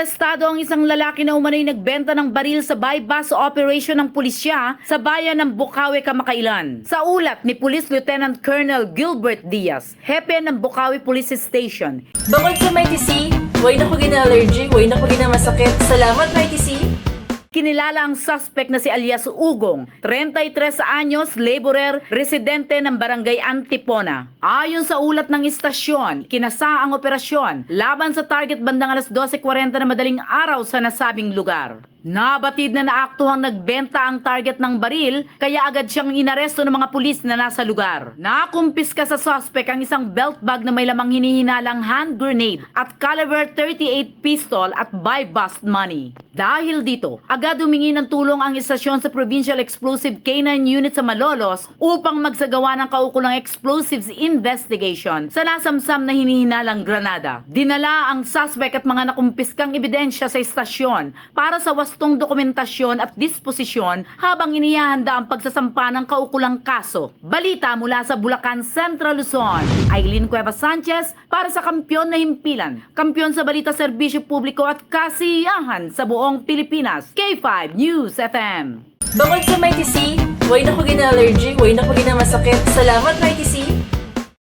Arestado ang isang lalaki na umano'y nagbenta ng baril sa buy-bust operation ng pulisya sa bayan ng Bukawi, Kamakailan. Sa ulat ni Police Lieutenant Colonel Gilbert Diaz, hepe ng Bukawi Police Station. Bukod sa Mighty C, way na ko gina-allergy, way na ko gina-masakit. Salamat Mighty C! Kinilala ang suspect na si alias Ugong, 33 anyos, laborer, residente ng Barangay Antipona. Ayon sa ulat ng istasyon, kinasa ang operasyon laban sa target bandang alas 12:40 na madaling araw sa nasabing lugar. Nabatid na naaktuhang nagbenta ang target ng baril, kaya agad siyang inaresto ng mga pulis na nasa lugar. Nakumpiska sa suspect ang isang belt bag na may lamang hinihinalang hand grenade at caliber 38 pistol at buy-bust money. Dahil dito, agad humingi ng tulong ang istasyon sa Provincial Explosive K9 Unit sa Malolos upang magsagawa ng kaukulang explosives investigation sa nasamsam na hinihinalang granada. Dinala ang suspect at mga nakumpiskang ebidensya sa istasyon para sa wastong dokumentasyon at disposisyon habang inihahanda ang pagsasampa ng kaukulang kaso. Balita mula sa Bulacan, Central Luzon. Aileen Cuevas Sanchez para sa Kampiyon na Himpilan. Kampiyon sa Balita Serbisyo Publiko at Kasiyahan sa buong Pilipinas. K5 News FM. Bukod sa Mighty C, way na ko gina-allergy, way na ko gina-masakit. Salamat Mighty C!